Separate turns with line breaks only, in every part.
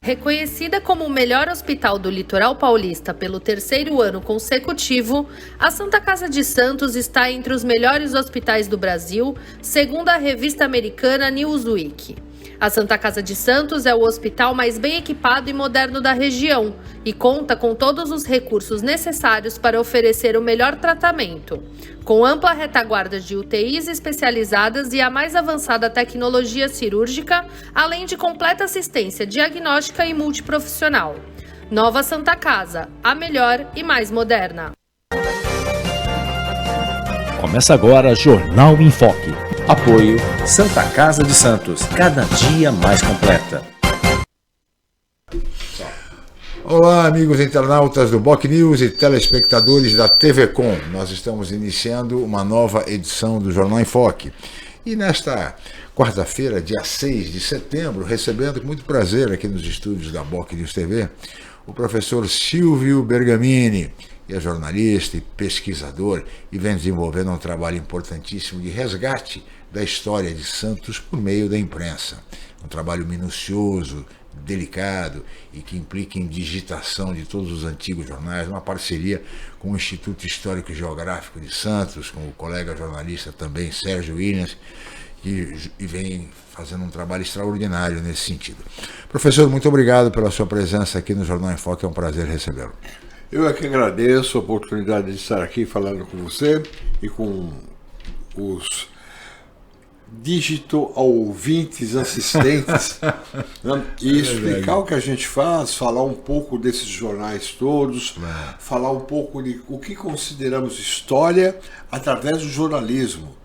Reconhecida como o melhor hospital do litoral paulista pelo 3º ano consecutivo, a Santa Casa de Santos está entre os melhores hospitais do Brasil, segundo a revista americana Newsweek. A Santa Casa de Santos é o hospital mais bem equipado e moderno da região e conta com todos os recursos necessários para oferecer o melhor tratamento. Com ampla retaguarda de UTIs especializadas e a mais avançada tecnologia cirúrgica, além de completa assistência diagnóstica e multiprofissional. Nova Santa Casa, a melhor e mais moderna.
Começa agora Jornal em Foque.
Apoio Santa Casa de Santos, cada dia mais completa.
Olá, amigos internautas do Boc News e telespectadores da TV Com. Nós estamos iniciando uma nova edição do Jornal em Foque. E nesta quarta-feira, dia 6 de setembro, recebendo com muito prazer aqui nos estúdios da Boc News TV, o professor Silvio Bergamini, que é jornalista e pesquisador e vem desenvolvendo um trabalho importantíssimo de resgate da história de Santos por meio da imprensa. Um trabalho minucioso, delicado e que implica em digitação de todos os antigos jornais, uma parceria com o Instituto Histórico e Geográfico de Santos, com o colega jornalista também Sérgio Williams, que vem fazendo um trabalho extraordinário nesse sentido. Professor, muito obrigado pela sua presença aqui no Jornal em Foque, é um prazer recebê-lo.
Eu é que agradeço a oportunidade de estar aqui falando com você e com os dígito ouvintes, assistentes, né? E explicar o que a gente faz, falar um pouco desses jornais todos, falar um pouco de o que consideramos história através do jornalismo.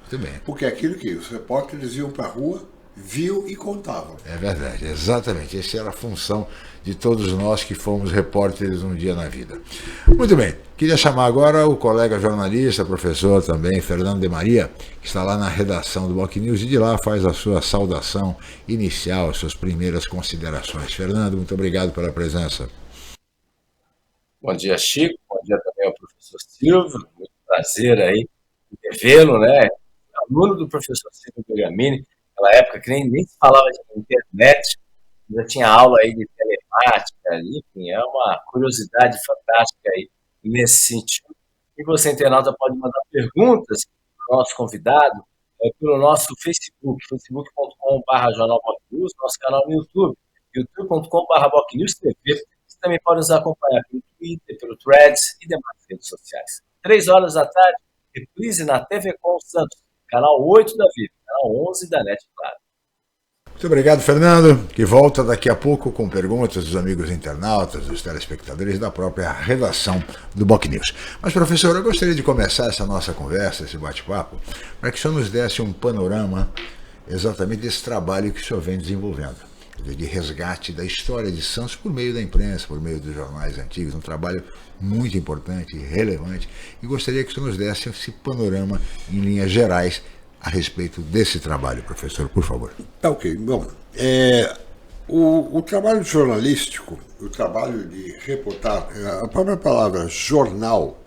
Porque é aquilo que os repórteres iam para a rua, viu e contavam.
É verdade, exatamente. Essa era a função de todos nós que fomos repórteres um dia na vida. Muito bem, queria chamar agora o colega jornalista, professor também, Fernando de Maria, que está lá na redação do Boc News e de lá faz a sua saudação inicial, as suas primeiras considerações. Fernando, muito obrigado pela presença.
Bom dia, Chico, bom dia também ao professor Silvio, muito prazer aí vê-lo, né? Aluno do professor Silvio Bergamini, naquela época que nem se falava de internet, já tinha aula aí de telemática, enfim, é uma curiosidade fantástica aí nesse sentido. E você, internauta, pode mandar perguntas para o nosso convidado pelo nosso Facebook, facebook.com/jornalbocnews, nosso canal no YouTube, youtube.com/bocnewstv. Você também pode nos acompanhar pelo Twitter, pelo Threads e demais redes sociais. 3 horas da tarde, reprise na TV Com Santos, canal 8 da Vida, canal 11 da NET, claro.
Muito obrigado, Fernando, que volta daqui a pouco com perguntas dos amigos internautas, dos telespectadores da própria redação do Boc News. Mas, professor, eu gostaria de começar essa nossa conversa, esse bate-papo, para que o senhor nos desse um panorama exatamente desse trabalho que o senhor vem desenvolvendo, de resgate da história de Santos por meio da imprensa, por meio dos jornais antigos, um trabalho muito importante e relevante, e gostaria que o senhor nos desse esse panorama em linhas gerais a respeito desse trabalho, professor, por favor.
Tá ok. Bom, o trabalho jornalístico, o trabalho de reportar, a própria palavra jornal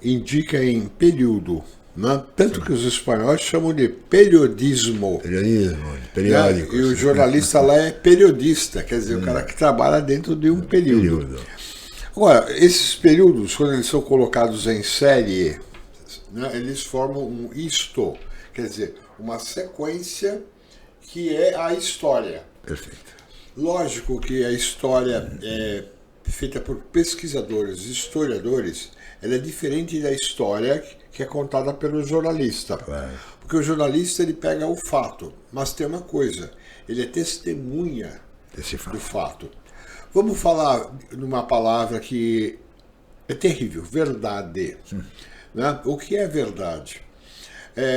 indica em período, né? Tanto que os espanhóis chamam de periodismo.
Periódico.
Né? E o jornalista lá é periodista, quer dizer, o cara que trabalha dentro de um período. Agora, esses períodos, quando eles são colocados em série, né, eles formam um isto. Quer dizer, uma sequência que é a história.
Perfeito.
Lógico que a história é feita por pesquisadores, historiadores, ela é diferente da história que é contada pelo jornalista.
Claro.
Porque o jornalista ele pega o fato, mas tem uma coisa, ele é testemunha do fato. Vamos falar numa palavra que é terrível, verdade. Né? O que é verdade?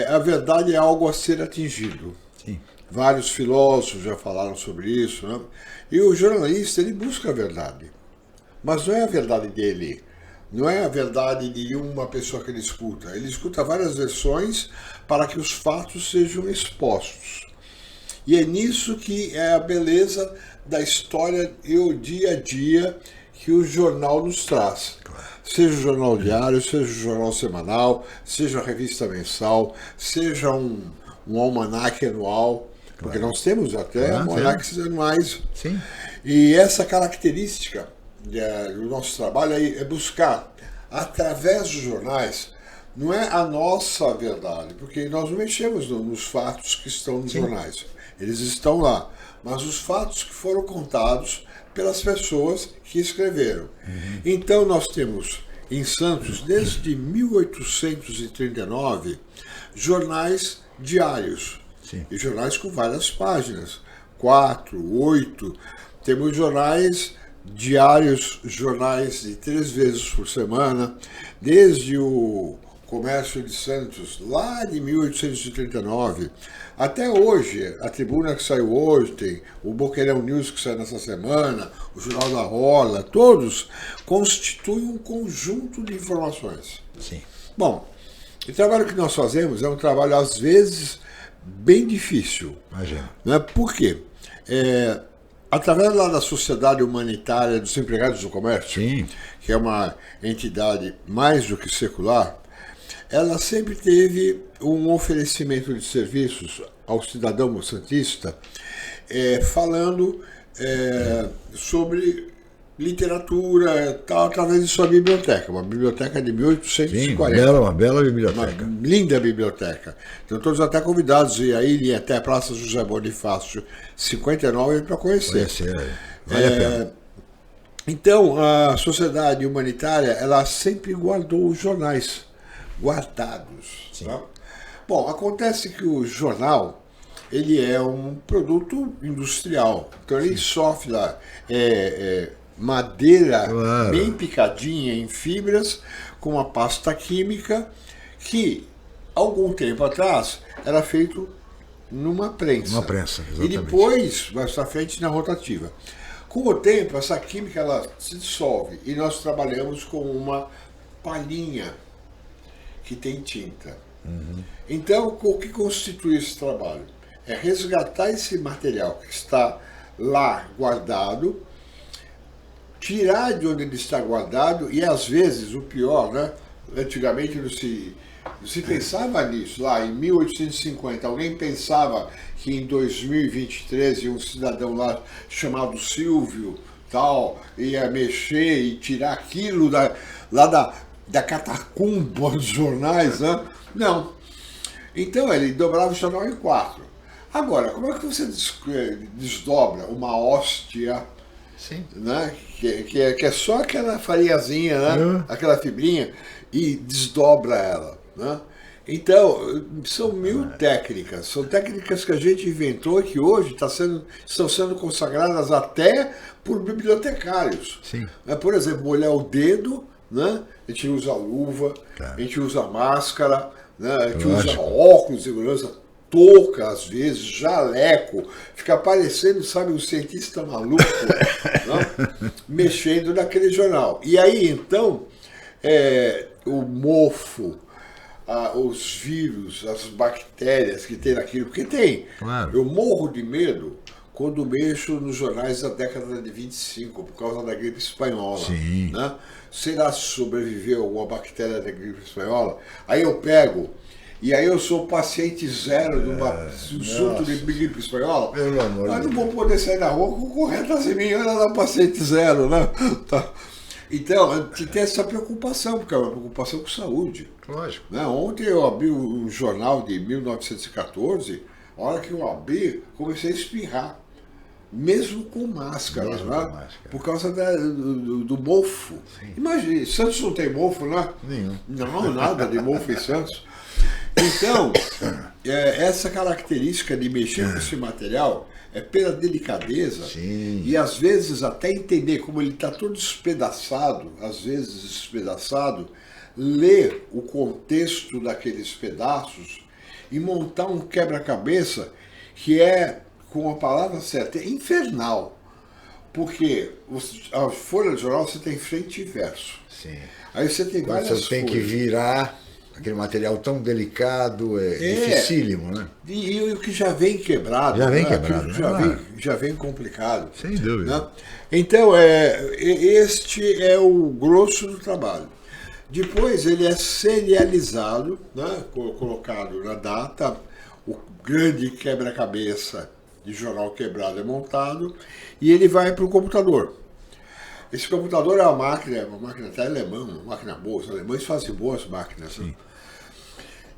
A verdade é algo a ser atingido.
Sim.
Vários filósofos já falaram sobre isso, né? E o jornalista, ele busca a verdade. Mas não é a verdade dele. Não é a verdade de uma pessoa que ele escuta. Ele escuta várias versões para que os fatos sejam expostos. E é nisso que é a beleza da história e o dia a dia que o jornal nos traz. Seja o jornal diário, seja o jornal semanal, seja a revista mensal, seja um almanaque anual. porque nós temos até almanaques anuais.
Sim.
E essa característica do nosso trabalho é buscar, através dos jornais, não é a nossa verdade, porque nós não mexemos nos fatos que estão nos jornais. Eles estão lá. Mas os fatos que foram contados pelas pessoas que escreveram. Então nós temos em Santos, desde 1839, jornais diários.
Sim.
E jornais com várias páginas, 4, 8. Temos jornais diários, jornais de 3 vezes por semana, desde o Comércio de Santos, lá de 1839, até hoje, a Tribuna que saiu hoje, tem o Boqueirão News que saiu nessa semana, o Jornal da Rola, todos constituem um conjunto de informações.
Sim.
Bom, o trabalho que nós fazemos é um trabalho, às vezes, bem difícil.
Imagina.
Né? Por quê? Através lá da Sociedade Humanitária dos Empregados do Comércio,
Sim.
que é uma entidade mais do que secular, ela sempre teve um oferecimento de serviços ao cidadão santista, falando sobre literatura, tal, através de sua biblioteca, uma biblioteca de 1840.
Sim, uma bela biblioteca.
Uma linda biblioteca. Então todos até convidados a ir aí até a Praça José Bonifácio 59 para conhecer.
Vale a pena.
Então, a Sociedade Humanitária, ela sempre guardou os jornais guardados. Tá? Bom, acontece que o jornal, ele é um produto industrial. Então ele sofre lá madeira bem picadinha em fibras, com uma pasta química que, algum tempo atrás, era feito numa prensa.
Uma prensa, exatamente.
E depois, mais para frente, na rotativa. Com o tempo, essa química ela se dissolve e nós trabalhamos com uma palhinha que tem tinta. Então, o que constitui esse trabalho? É resgatar esse material que está lá guardado, tirar de onde ele está guardado e, às vezes, o pior, né? Antigamente não se pensava nisso. Lá em 1850, alguém pensava que em 2023 um cidadão lá chamado Silvio tal ia mexer e tirar aquilo da catacumba dos jornais, né? Não. Então ele dobrava o jornal em 4. Agora, como é que você desdobra uma hóstia, né? Que é só aquela farinhazinha, né? Aquela fibrinha, e desdobra ela, né? Então, são 1000 técnicas. São técnicas que a gente inventou e que hoje estão sendo consagradas até por bibliotecários.
Sim.
Por exemplo, molhar o dedo, né? A gente usa luva, a gente usa máscara, né? A gente usa óculos de segurança, touca às vezes, jaleco, fica parecendo, sabe, um cientista maluco, né? Mexendo naquele jornal. E aí, então, o mofo, os vírus, as bactérias que tem naquilo, porque tem.
Claro.
Eu morro de medo quando mexo nos jornais da década de 25, por causa da gripe espanhola.
Sim.
Né? Será que sobreviveu alguma bactéria da gripe espanhola? Aí eu pego, e aí eu sou paciente zero do surto de gripe espanhola.
Pelo amor
Mas
de
não vou poder sair na rua com corretas em mim, ela dá paciente zero, né? Tá. Então, a gente tem essa preocupação, porque é uma preocupação com saúde.
Lógico.
Né? Ontem eu abri um jornal de 1914, a hora que eu abri, comecei a espirrar. Mesmo com máscara,
Mesmo
né?
com máscara.
Por causa do mofo. Imagina, Santos não tem mofo, né?
Nenhum.
Não, nada de mofo em Santos. Então, essa característica de mexer com esse material é pela delicadeza.
Sim.
E às vezes até entender como ele está todo despedaçado, às vezes despedaçado, ler o contexto daqueles pedaços e montar um quebra-cabeça que é, com a palavra certa, é infernal. Porque a folha de jornal você tem frente e verso.
Sim.
Aí você tem várias
Você tem que
folhas.
virar aquele material tão delicado, dificílimo, né?
E o que já vem quebrado.
Já vem
né?
quebrado,
Aquilo
né?
já vem complicado.
Sem dúvida.
Né? Então, este é o grosso do trabalho. Depois ele é serializado, né? Colocado na data, o grande quebra-cabeça de jornal quebrado é montado e ele vai para o computador. Esse computador é uma máquina até alemã, uma máquina boa. Os alemães fazem boas máquinas. Né?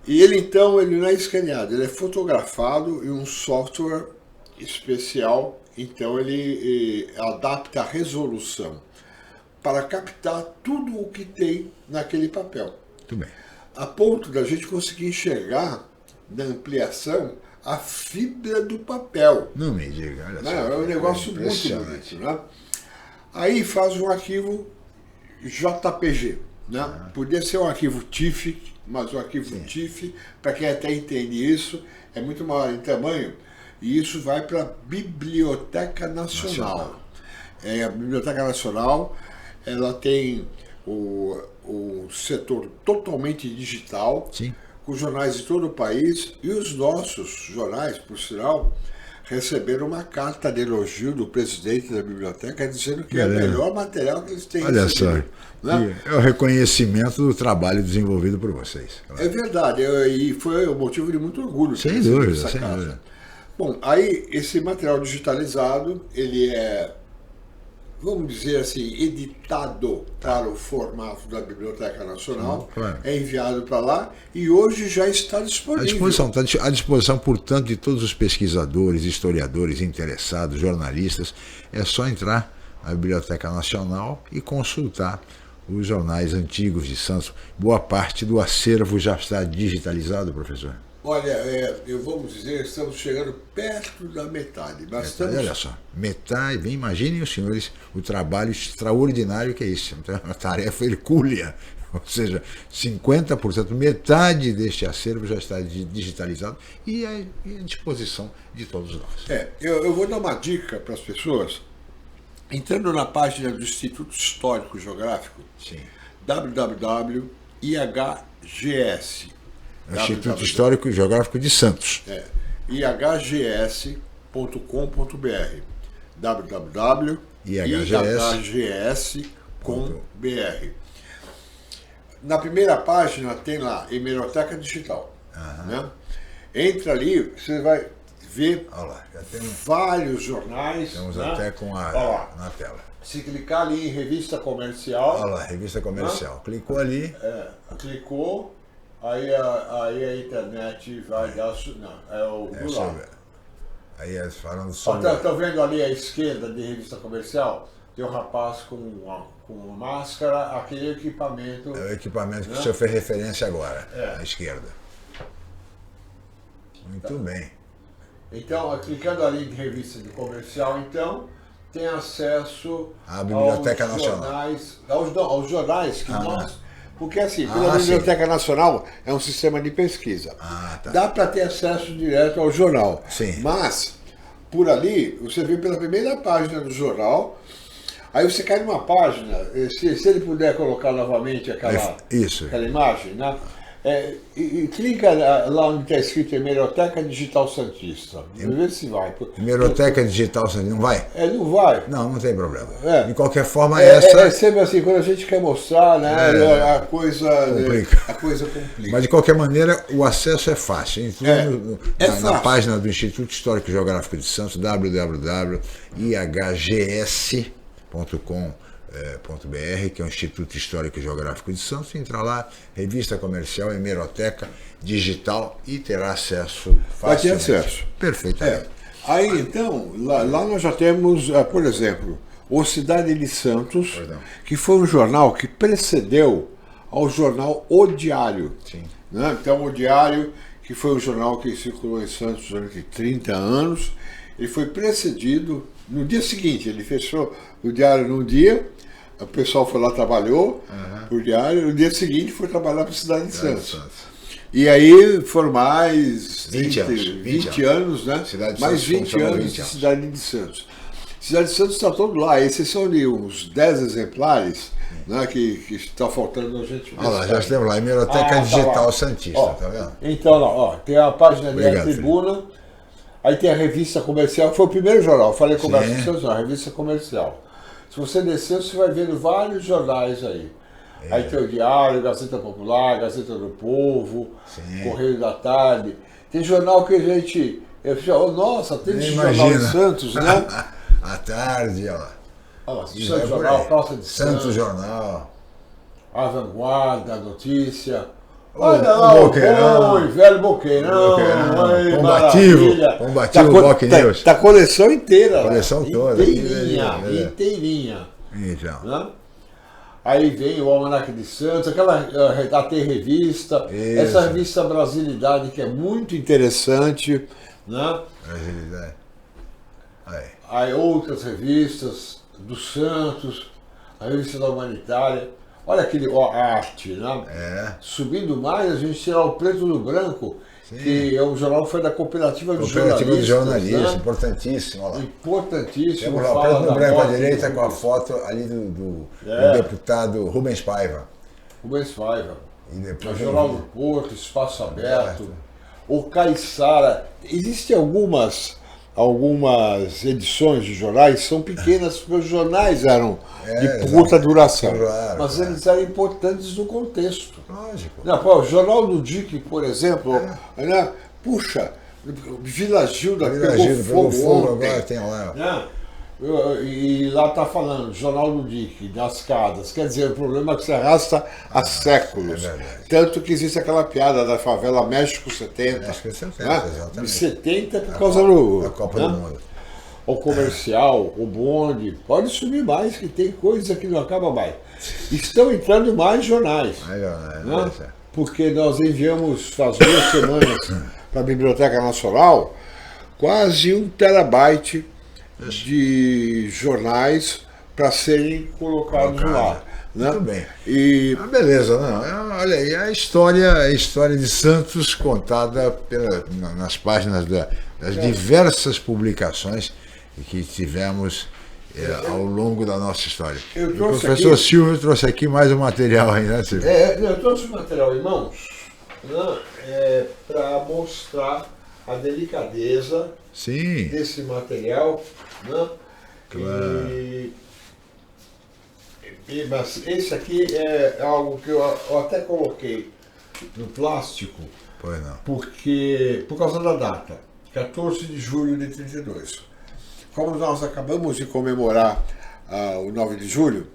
E ele então ele não é escaneado, ele é fotografado em um software especial. Então ele adapta a resolução para captar tudo o que tem naquele papel.
Muito bem.
A ponto da gente conseguir enxergar na ampliação a fibra do papel.
Não me diga, olha só.
É um negócio muito bonito, né? Aí faz um arquivo JPG, né? Podia ser um arquivo TIFF, mas o arquivo TIFF, para quem até entende isso, é muito maior em tamanho, e isso vai para a Biblioteca Nacional. A Biblioteca Nacional, ela tem o setor totalmente digital,
Sim.
com jornais de todo o país, e os nossos jornais, por sinal, receberam uma carta de elogio do presidente da biblioteca dizendo que é o melhor material que eles têm recebido. Né?
É o reconhecimento do trabalho desenvolvido por vocês.
É verdade, e foi um motivo de muito orgulho.
Sem dúvida, sem dúvida.
Bom, aí esse material digitalizado, ele é, vamos dizer assim, editado para o formato da Biblioteca Nacional,
claro.
É enviado para lá e hoje já está disponível.
Está à disposição, portanto, de todos os pesquisadores, historiadores, interessados, jornalistas. É só entrar na Biblioteca Nacional e consultar os jornais antigos de Santos. Boa parte do acervo já está digitalizado, professor.
Olha, eu vamos dizer, estamos chegando perto da metade.
Olha só, metade, imaginem os senhores o trabalho extraordinário que é isso. Uma tarefa hercúlea. Ou seja, 50%, metade deste acervo já está digitalizado e é à disposição de todos nós.
Eu vou dar uma dica para as pessoas. Entrando na página do Instituto Histórico Geográfico, www.ihgs.
Instituto Histórico e Geográfico de Santos.
ihgs.com.br www.ihgs.com.br. Na primeira página tem lá Hemeroteca Digital. Né? Entra ali, você vai ver
já tem
vários jornais.
Estamos,
né?
até com na tela.
Se clicar ali em Revista Comercial.
Olha lá, Revista Comercial. Né? Clicou ali.
Clicou. Aí a internet vai dar... Não, é o Google.
Aí eles falando sobre...
Estão vendo ali à esquerda de Revista Comercial? Tem um rapaz com máscara, aquele equipamento...
É o equipamento que o senhor fez referência agora, à esquerda. Muito bem.
Então, clicando ali em Revista de Comercial, então, tem acesso
à Biblioteca Nacional.
Aos jornais que nós... Porque assim, pela Biblioteca Nacional é um sistema de pesquisa. Dá para ter acesso direto ao jornal.
Sim.
Mas, por ali, você vê pela primeira página do jornal, aí você cai numa página, se ele puder colocar novamente aquela imagem, né? E clica lá onde está escrito Hemeroteca Digital Santista. Vamos ver se vai.
Hemeroteca Digital Santista, não vai?
Não vai.
Não tem problema. De qualquer forma,
É sempre assim, quando a gente quer mostrar, né, a coisa complica.
Mas de qualquer maneira, o acesso é fácil. Entrando na página do Instituto Histórico e Geográfico de Santos, www.ihgs.com.br, que é o Instituto Histórico e Geográfico de Santos. Entra lá, Revista Comercial, Hemeroteca Digital e terá acesso facilmente.
Vai ter acesso.
Perfeitamente.
Aí então, lá nós já temos, por exemplo, o Cidade de Santos, que foi um jornal que precedeu ao jornal O Diário. Né? Então, O Diário, que foi um jornal que circulou em Santos durante 30 anos, ele foi precedido, no dia seguinte, ele fechou o Diário num dia, o pessoal foi lá, trabalhou o Diário, no dia seguinte foi trabalhar para a Cidade de Santos. E aí foram mais 20 anos, né? Mais 20 anos de Cidade de Santos. Cidade de Santos está todo lá, exceção de uns 10 exemplares, né, que está faltando a gente.
Olha lá, já temos lá, Hemeroteca Digital Santista, tá vendo?
Então lá, tem a página da Tribuna, aí tem a Revista Comercial, que foi o primeiro jornal, falei com o Brasil de Santos, a Revista Comercial. Se você descer, você vai vendo vários jornais aí. Aí tem o Diário, Gazeta Popular, Gazeta do Povo, Correio da Tarde. Tem jornal que a gente... Nossa, tem esse jornal em Santos, né?
À tarde, ó.
Santos Jornal, Calça de
Santos Jornal.
A Vanguarda, a Notícia.
Olha lá o bom,
velho Boqueirão.
Combativo Boc News.
Tá coleção inteira.
Coleção toda.
Inteirinha.
Então.
Né? Aí vem o Almanac de Santos, aquela AT Revista,
Isso.
essa revista Brasilidade que é muito interessante, né?
Brasilidade.
Aí outras revistas do Santos, a revista da Humanitária. Olha aquele arte, né? Subindo mais, a gente tirar o Preto do Branco, sim, que é um jornal que foi da Cooperativa dos Jornalistas.
Né? Importantíssimo. Olha lá.
Importantíssimo.
Temos lá o Preto no Branco à direita com a foto ali do deputado Rubens Paiva.
Rubens Paiva.
E depois
o Jornal do Porto, Espaço Aberto. O Caiçara. Existem algumas edições de jornais, são pequenas, porque os jornais eram de curta duração, mas eles eram importantes no contexto.
Lógico.
O Jornal do DIC, por exemplo, né? Puxa, Vila Gilda pegou fogo ontem.
Agora tem lá.
E lá está falando, Jornal do DIC, das casas. Quer dizer, o problema é que se arrasta há séculos. Tanto que existe aquela piada da favela México 70.
México 70, exatamente.
De 70 por causa
da Copa do Mundo.
O comercial, o bonde, pode subir mais, que tem coisa que não acaba mais. Estão entrando mais jornais. Porque nós enviamos faz 2 semanas para a Biblioteca Nacional quase 1 terabyte de jornais para serem colocados lá. Né?
Muito bem.
E
beleza, não. Olha aí, a história de Santos contada nas páginas das diversas publicações que tivemos ao longo da nossa história. O professor Silvio trouxe aqui mais um material aí, né, Silvio?
Eu trouxe um material em mãos, né, para mostrar a delicadeza desse material, né?
Claro.
Mas esse aqui é algo que eu até coloquei no plástico, por causa da data, 14 de julho de 32. Como nós acabamos de comemorar o 9 de julho,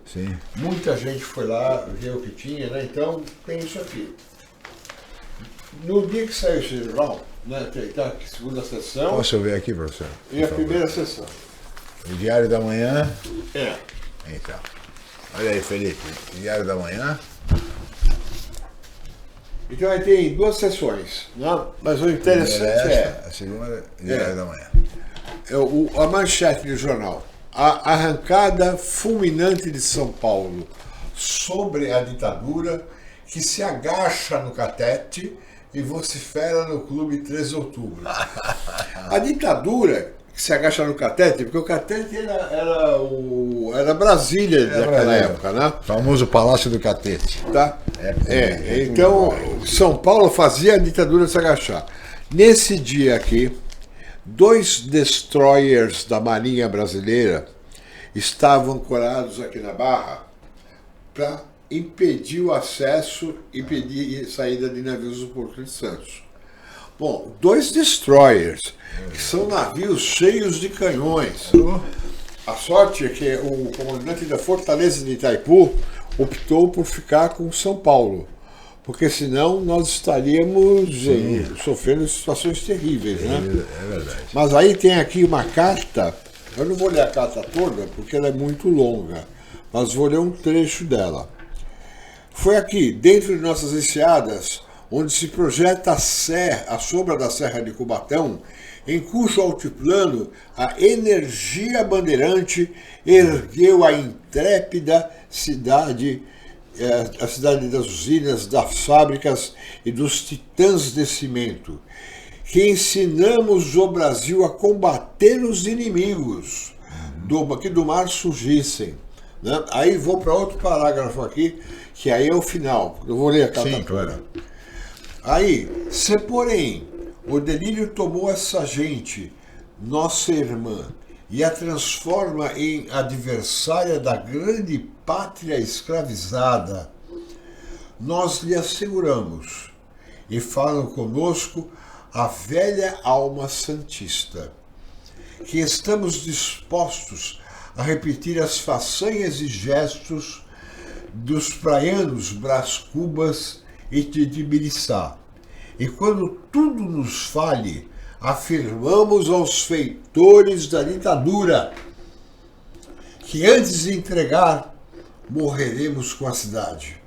muita gente foi lá ver o que tinha, né? Então tem isso aqui. No dia que saiu esse jornal, né, tá aqui, segunda sessão.
Posso ver aqui, professor?
E a primeira sessão.
O Diário da Manhã.
Então.
Olha aí, Felipe. Diário da Manhã.
Então aí tem 2 sessões, né? Mas o interessante
a segunda, Diário da Manhã.
A manchete do jornal. A arrancada fulminante de São Paulo sobre a ditadura que se agacha no catete e vocifera no Clube 13 de Outubro. A ditadura que se agacha no catete, porque o catete era Brasília naquela época, né?
O famoso Palácio do Catete.
Tá? Então, São Paulo fazia a ditadura se agachar. Nesse dia aqui, 2 destroyers da Marinha Brasileira estavam ancorados aqui na Barra para impedir o acesso e impedir a saída de navios do Porto de Santos. Bom, 2 destroyers, que são navios cheios de canhões. A sorte é que o comandante da Fortaleza de Itaipu optou por ficar com São Paulo, porque senão nós estaríamos sofrendo situações terríveis, né?
É verdade.
Mas aí tem aqui uma carta, eu não vou ler a carta toda, porque ela é muito longa, mas vou ler um trecho dela. Foi aqui, dentro de nossas enseadas, onde se projeta a sombra da Serra de Cubatão, em cujo altiplano a energia bandeirante ergueu a intrépida cidade, a cidade das usinas, das fábricas e dos titãs de cimento, que ensinamos o Brasil a combater os inimigos que do mar surgissem. Né? Aí vou para outro parágrafo aqui, que aí é o final. Eu vou ler a carta toda.
Claro.
Aí, se porém o delírio tomou essa gente, nossa irmã, e a transforma em adversária da grande pátria escravizada, nós lhe asseguramos, e falam conosco a velha alma santista, que estamos dispostos a repetir as façanhas e gestos dos praianos Brás Cubas e Titibiriçá. E quando tudo nos falhe, afirmamos aos feitores da ditadura que antes de entregar, morreremos com a cidade.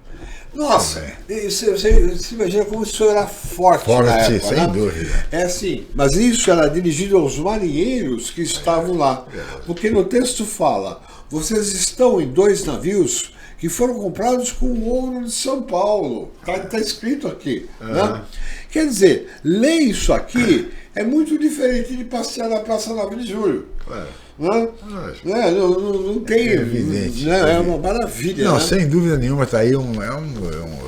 Nossa, você imagina como isso era forte na época,
sem dúvida.
É assim, mas isso era dirigido aos marinheiros que estavam lá. Porque no texto fala, vocês estão em 2 navios que foram comprados com ouro de São Paulo. Está escrito aqui. Né? Quer dizer, ler isso aqui é muito diferente de passear na Praça 9 de Julho. Não tem.
É evidente.
É uma maravilha.
Não,
né?
sem dúvida nenhuma, está aí um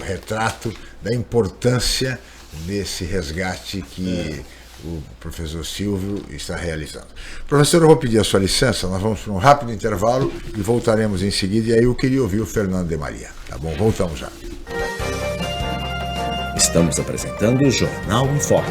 retrato da importância desse resgate que o professor Silvio está realizando. Professor, eu vou pedir a sua licença, nós vamos para um rápido intervalo e voltaremos em seguida. E aí eu queria ouvir o Fernando de Maria. Tá bom? Voltamos já.
Estamos apresentando o Jornal em Foque.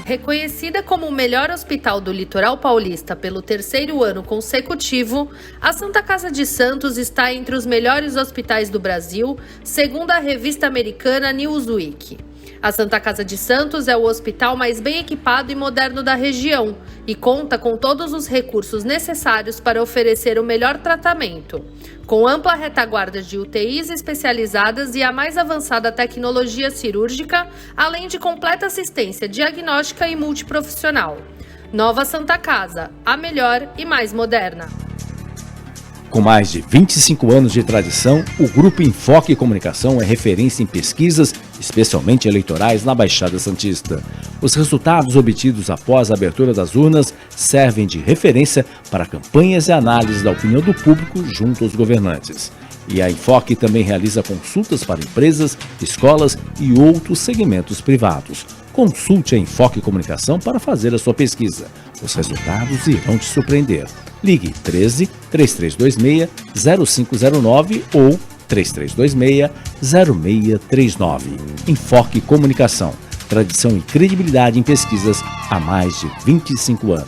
Reconhecida como o melhor hospital do litoral paulista pelo 3º ano consecutivo, a Santa Casa de Santos está entre os melhores hospitais do Brasil, segundo a revista americana Newsweek. A Santa Casa de Santos é o hospital mais bem equipado e moderno da região e conta com todos os recursos necessários para oferecer o melhor tratamento, com ampla retaguarda de UTIs especializadas e a mais avançada tecnologia cirúrgica, além de completa assistência diagnóstica e multiprofissional. Nova Santa Casa, a melhor e mais moderna.
Com mais de 25 anos de tradição, o Grupo Enfoque Comunicação é referência em pesquisas, especialmente eleitorais, na Baixada Santista. Os resultados obtidos após a abertura das urnas servem de referência para campanhas e análises da opinião do público junto aos governantes. E a Enfoque também realiza consultas para empresas, escolas e outros segmentos privados. Consulte a Enfoque Comunicação para fazer a sua pesquisa. Os resultados irão te surpreender. Ligue 13-3326-0509 ou 3326-0639. Enfoque Comunicação. Tradição e credibilidade em pesquisas há mais de 25 anos.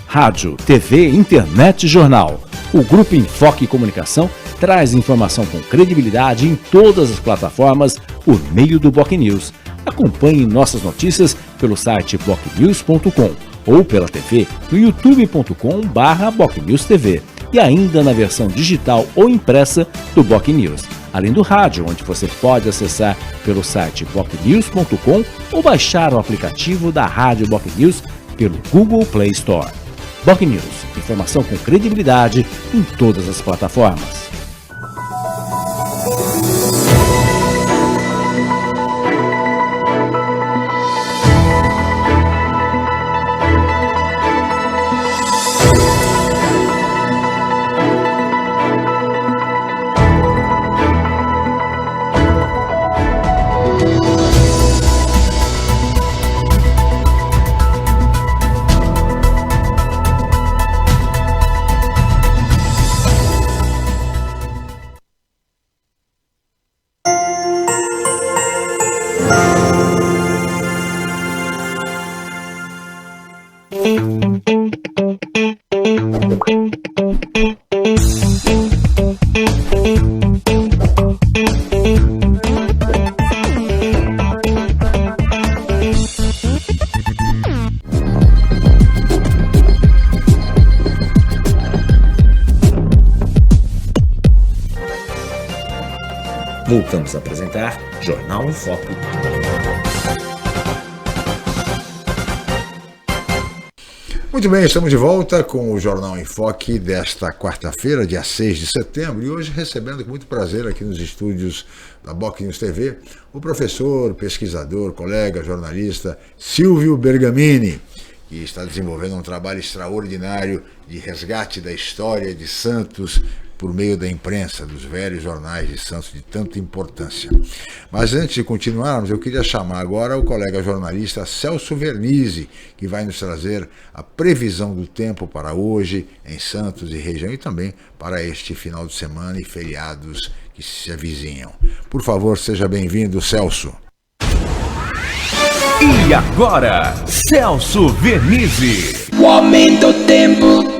Rádio, TV, Internet e Jornal. O Grupo Enfoque Comunicação traz informação com credibilidade em todas as plataformas por meio do BocNews. Acompanhe nossas notícias pelo site bocnews.com ou pela TV no youtube.com/BocNewsTV e ainda na versão digital ou impressa do BocNews, além do rádio, onde você pode acessar pelo site bocnews.com ou baixar o aplicativo da Rádio BocNews pelo Google Play Store. BocNews, informação com credibilidade em todas as plataformas.
Voltamos a apresentar Jornal em Foque.
Muito bem, estamos de volta com o Jornal em Foque desta quarta-feira, dia 6 de setembro, e hoje recebendo com muito prazer aqui nos estúdios da BocNews TV o professor, pesquisador, colega, jornalista Silvio Bergamini, que está desenvolvendo um trabalho extraordinário de resgate da história de Santos por meio da imprensa, dos velhos jornais de Santos de tanta importância. Mas antes de continuarmos, eu queria chamar agora o colega jornalista Celso Vernizzi, que vai nos trazer a previsão do tempo para hoje em Santos e região e também para este final de semana e feriados que se avizinham. Por favor, seja bem-vindo, Celso.
E agora, Celso Vernizzi.
O aumento do tempo.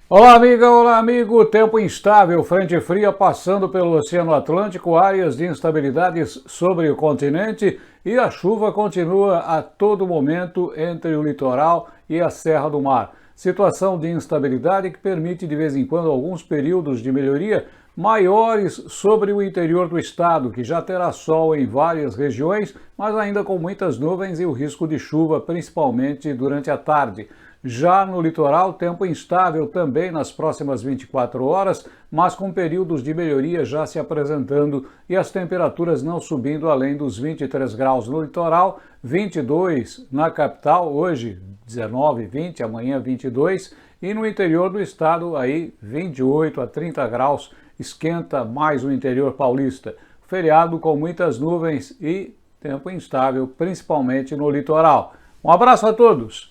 Olá, amiga, olá, amigo. Tempo instável, frente fria passando pelo Oceano Atlântico, áreas de instabilidades sobre o continente e a chuva continua a todo momento entre o litoral e a Serra do Mar. Situação de instabilidade que permite de vez em quando alguns períodos de melhoria maiores sobre o interior do estado, que já terá sol em várias regiões, mas ainda com muitas nuvens e o risco de chuva, principalmente durante a tarde. Já no litoral, tempo instável também nas próximas 24 horas, mas com períodos de melhoria já se apresentando e as temperaturas não subindo além dos 23 graus no litoral, 22 na capital, hoje 19, 20, amanhã 22, e no interior do estado aí 28 a 30 graus, esquenta mais o interior paulista. Feriado com muitas nuvens e tempo instável, principalmente no litoral. Um abraço a todos!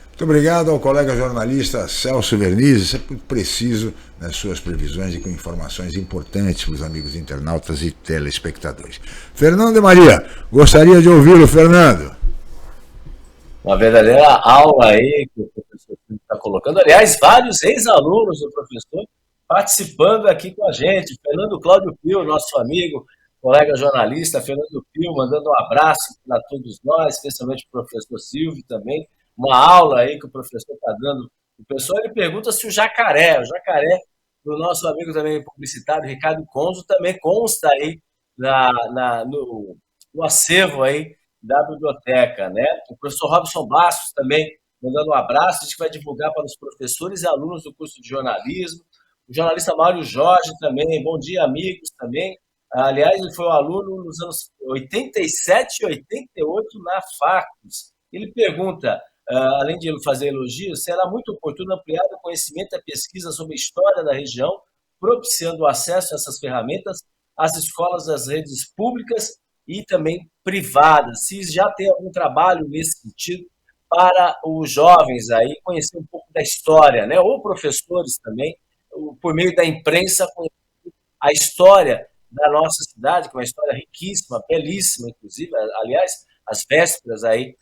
Muito obrigado ao colega jornalista Celso Vernizzi, sempre preciso nas suas previsões e com informações importantes para os amigos internautas e telespectadores. Fernando e Maria, gostaria de ouvi-lo, Fernando.
Uma verdadeira aula aí que o professor está colocando. Aliás, vários ex-alunos do professor participando aqui com a gente. Fernando Cláudio Pio, nosso amigo, colega jornalista, Fernando Pio, mandando um abraço para todos nós, especialmente para o professor Silvio também. Uma aula aí que o professor está dando. O pessoal ele pergunta se o jacaré do nosso amigo também publicitário, Ricardo Conzo, também consta aí no acervo aí da biblioteca, né? O professor Robson Bastos também mandando um abraço, a gente vai divulgar para os professores e alunos do curso de jornalismo. O jornalista Mário Jorge também, bom dia, amigos também. Aliás, ele foi um aluno nos anos 87 e 88 na Facus. Ele pergunta, além de fazer elogios, será muito oportuno ampliar o conhecimento e a pesquisa sobre a história da região, propiciando o acesso a essas ferramentas às escolas das redes públicas e também privadas. Se já tem algum trabalho nesse sentido para os jovens aí conhecer um pouco da história, né? Ou professores também, por meio da imprensa, conhecer a história da nossa cidade, que é uma história riquíssima, belíssima, inclusive, aliás, as vésperas aí,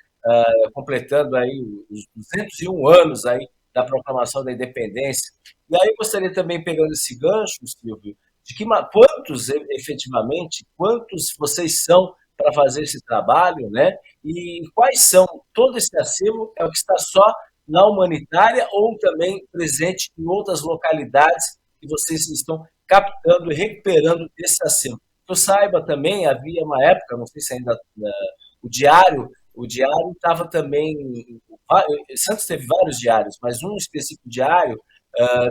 completando aí os 201 anos aí da proclamação da independência. E aí eu gostaria também, pegando esse gancho, Silvio, de que quantos vocês são para fazer esse trabalho, né? E quais são, todo esse acervo é o que está só na humanitária ou também presente em outras localidades que vocês estão captando e recuperando esse acervo. Que eu saiba também, havia uma época, não sei se ainda o diário estava também, Santos teve vários diários, mas um específico diário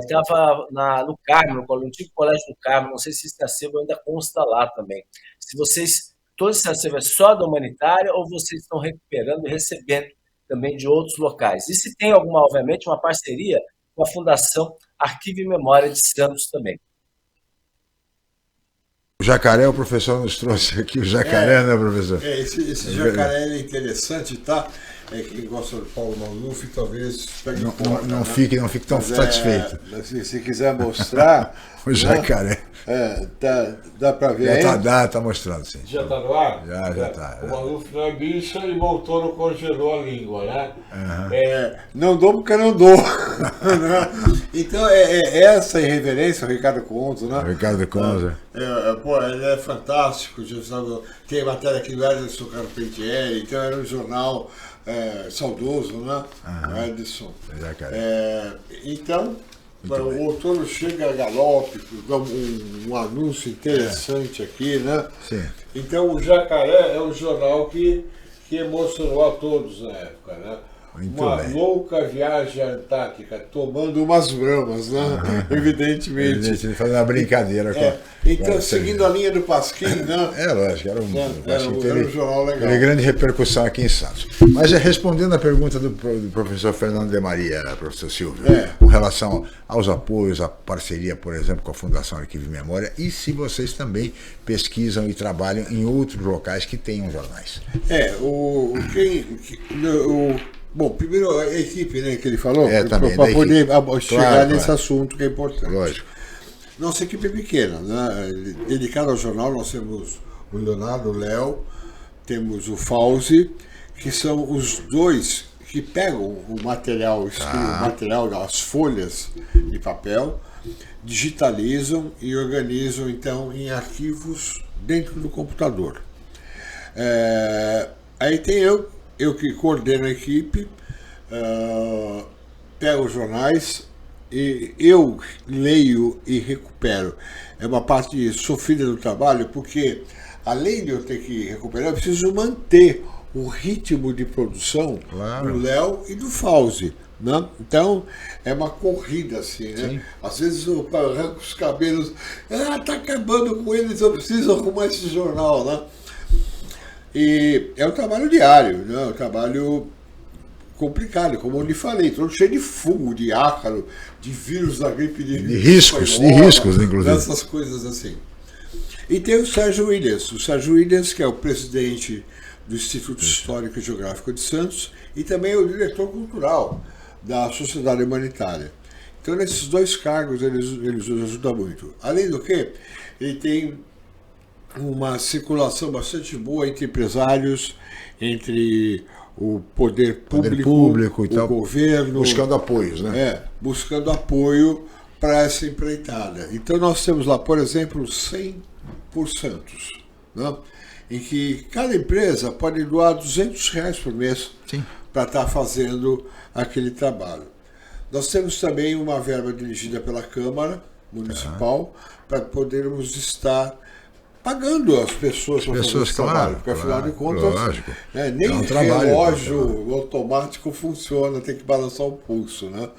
estava no Carmo, no antigo Colégio do Carmo, não sei se esse acervo ainda consta lá também. Se vocês, todo esse acervo é só da humanitária ou vocês estão recuperando e recebendo também de outros locais? E se tem obviamente, uma parceria com a Fundação Arquivo e Memória de Santos também.
O jacaré, o professor nos trouxe aqui, o jacaré, né, professor?
Esse jacaré é interessante, tá? Quem gosta do Paulo Maluf talvez pegue
não fique tão satisfeito.
Se quiser mostrar...
O jacaré.
Dá para ver aí?
Tá mostrando, sim.
Já tá no ar?
Já tá.
O Maluf não é bicho e voltou, não congelou a língua, né?
Uhum. Não dou porque não dou. Então, essa irreverência, o Ricardo Conzo, né?
O Ricardo Conzo.
Ele é fantástico. Tem matéria aqui do Edson Carpentieri, então era um jornal saudoso, né? Uhum. Edson. Então... O outono chega a galope, dá um anúncio interessante aqui, né?
Sim.
Então o Jacaré é um jornal que emocionou a todos na época, né?
Muito
uma
bem.
louca viagem à Antártica, tomando umas bramas, né? Evidentemente.
Evidentemente, fazendo uma brincadeira
Então, seguindo a linha do Pasquim, né?
É lógico, era um
jornal legal.
Teve grande repercussão aqui em Santos. Mas respondendo a pergunta do professor Fernando de Maria, professor Silvio, com relação aos apoios, à parceria, por exemplo, com a Fundação Arquivo e Memória, e se vocês também pesquisam e trabalham em outros locais que tenham jornais.
Bom, primeiro a equipe, né, que ele falou,
para
poder chegar nesse assunto que é importante.
Lógico.
Nossa equipe é pequena, né? Dedicada ao jornal, nós temos o Leonardo, o Léo, temos o Fauzi, que são os dois que pegam o material, o material das folhas de papel, digitalizam e organizam então em arquivos dentro do computador. Aí tem eu que coordeno a equipe, pego os jornais e eu leio e recupero. É uma parte sofrida do trabalho, porque além de eu ter que recuperar, eu preciso manter o ritmo de produção do Léo e do Fauzi, né? Então é uma corrida assim, né? Sim. Às vezes eu arranco os cabelos, tá acabando com eles, eu preciso arrumar esse jornal, né? E é um trabalho diário, né? É um trabalho complicado, como eu lhe falei, todo cheio de fungo, de ácaro, de vírus da gripe de
riscos, inclusive.
Essas coisas assim. E tem o Sérgio Williams, que é o presidente do Instituto Histórico e Geográfico de Santos e também é o diretor cultural da Sociedade Humanitária. Então, nesses dois cargos, eles nos ajudam muito. Além do que, ele tem uma circulação bastante boa entre empresários, entre o poder público
e
o governo.
Buscando apoios, né?
Buscando apoio para essa empreitada. Então, nós temos lá, por exemplo, 100 por Santos, né? Em que cada empresa pode doar R$200 por mês para estar fazendo aquele trabalho. Nós temos também uma verba dirigida pela Câmara Municipal para podermos estar pagando as pessoas para fazer esse trabalho, porque afinal de contas, nem relógio automático funciona, tem que balançar o pulso, né?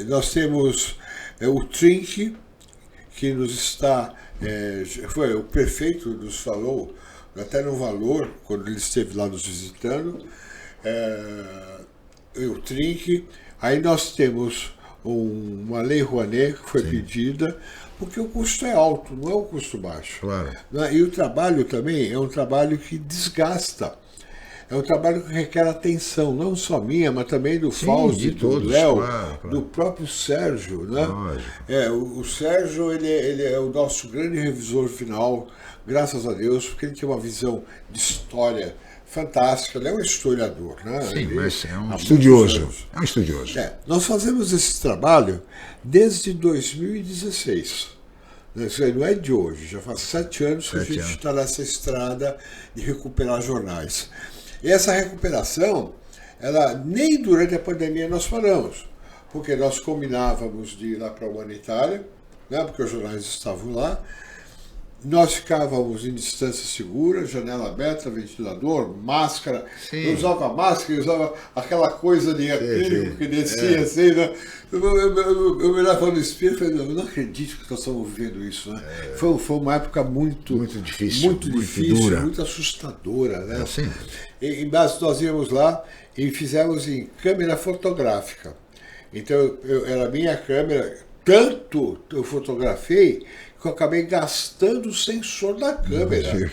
Nós temos o Trinque, que nos está, foi o prefeito nos falou, até no valor, quando ele esteve lá nos visitando, o Trinque. Aí nós temos uma lei Rouanet que foi pedida, porque o custo é alto, não é um custo baixo.
Claro.
E o trabalho também é um trabalho que desgasta. É um trabalho que requer atenção, não só minha, mas também do Fauzi, do Léo, do próprio Sérgio, né? O Sérgio, ele é o nosso grande revisor final, graças a Deus, porque ele tem uma visão de história fantástica. Ele é um historiador, né?
Sim, mas é um estudioso. É um estudioso.
Nós fazemos esse trabalho desde 2016. Isso aí não é de hoje, já faz 7 anos que a gente está nessa estrada de recuperar jornais. E essa recuperação, nem durante a pandemia nós paramos, porque nós combinávamos de ir lá para a Humanitária, né, porque os jornais estavam lá, nós ficávamos em distância segura, janela aberta, ventilador, máscara. Eu usava máscara, eu usava aquela coisa de acrílico que descia assim, né? Eu me olhava no espelho e falei, eu não acredito que nós estamos vivendo isso, né? Foi uma época muito difícil, dura, muito assustadora, né? Em base, nós íamos lá e fizemos em câmera fotográfica. Então, era a minha câmera, tanto eu fotografei que eu acabei gastando o sensor da câmera.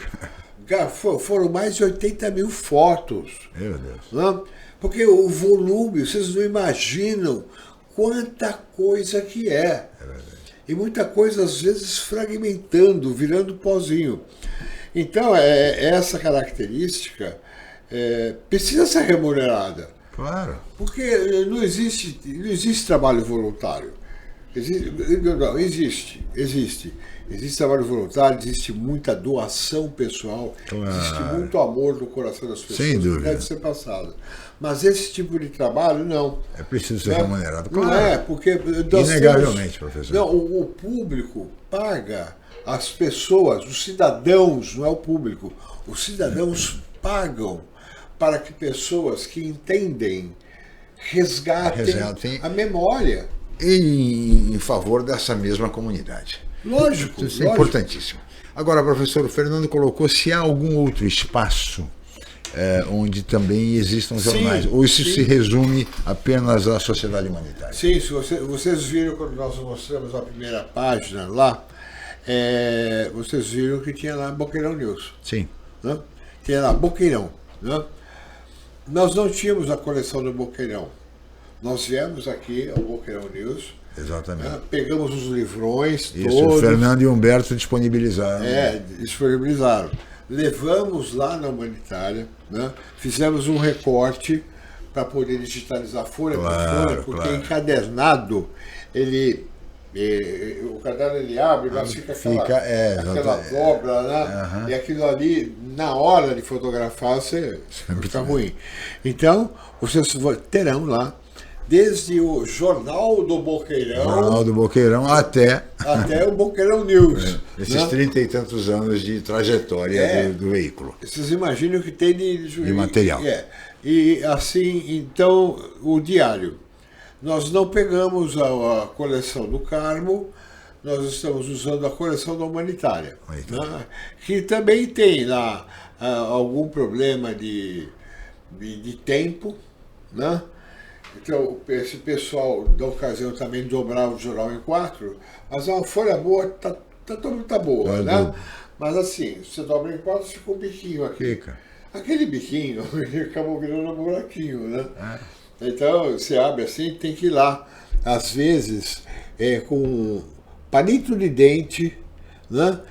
Foram mais de 80 mil fotos.
Meu Deus.
Né? Porque o volume, vocês não imaginam quanta coisa que é. E muita coisa, às vezes, fragmentando, virando pozinho. Então, essa característica precisa ser remunerada.
Claro.
Porque não existe trabalho voluntário. Existe trabalho voluntário, existe muita doação pessoal, existe muito amor no coração das pessoas.
Sem dúvida.
Que deve ser passado. Mas esse tipo de trabalho, não.
É preciso ser remunerado.
Claro. Não é, porque...
Inegavelmente, professor.
Não, o público paga as pessoas, os cidadãos, não é o público, os cidadãos pagam para que pessoas que entendem resgatem a memória.
Em favor dessa mesma comunidade.
Lógico.
Isso é importantíssimo. Agora, professor, o Fernando colocou se há algum outro espaço onde também existam jornais, ou isso se resume apenas à sociedade humanitária?
Sim, se vocês viram quando nós mostramos a primeira página lá, vocês viram que tinha lá Boqueirão News.
Sim.
Né? Tinha lá Boqueirão. Né? Nós não tínhamos a coleção do Boqueirão. Nós viemos aqui ao Boqueirão News.
Exatamente.
Pegamos os livrões
isso,
todos.
O Fernando e o Humberto disponibilizaram.
Disponibilizaram. Levamos lá na Humanitária, né? Fizemos um recorte para poder digitalizar folha por folha, porque encadernado, o caderno ele abre, mas fica aquela dobra, né? E aquilo ali, na hora de fotografar, você fica ruim. Então, vocês terão lá, desde o Jornal do Boqueirão,
até
o Boqueirão News.
Esses 30 e tantos anos de trajetória do veículo.
Vocês imaginam o que tem de
material.
E assim, então, o diário. Nós não pegamos a coleção do Carmo, nós estamos usando a coleção da Humanitária. Né? Que também tem lá algum problema de tempo, né? Então, esse pessoal da ocasião também dobrava o jornal em 4, mas uma folha boa tá boa, né? Mas assim, você dobra em 4, fica um biquinho aqui. Aquele biquinho acabou virando um buraquinho, né? Então, você abre assim, tem que ir lá. Às vezes, com palito de dente, né?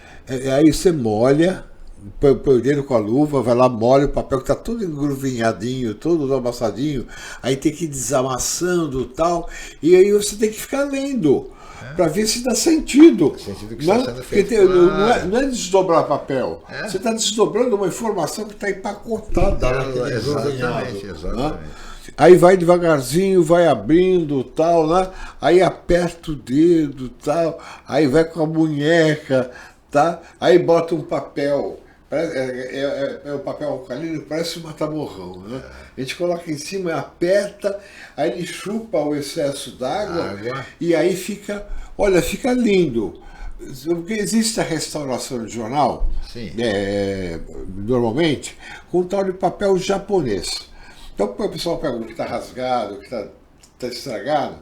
Aí você molha, põe o dedo com a luva, vai lá, molha o papel que está todo engruvinhadinho, todo amassadinho, aí tem que ir desamassando e tal, e aí você tem que ficar lendo, para ver se dá sentido.
Sentido que está sendo feito.
Não é desdobrar papel, você está desdobrando uma informação que está empacotada naquele engruvinhado. Exatamente. Né? Aí vai devagarzinho, vai abrindo, tal, né? Aí aperta o dedo, tal, aí vai com a munheca, tá? Aí bota um papel, é um papel alcalino, parece um mata-borrão, né? A gente coloca em cima, aperta, aí ele chupa o excesso d'água e aí fica lindo. Porque existe a restauração de jornal, normalmente, com um tal de papel japonês. Então o pessoal pega o que está rasgado, o que está estragado,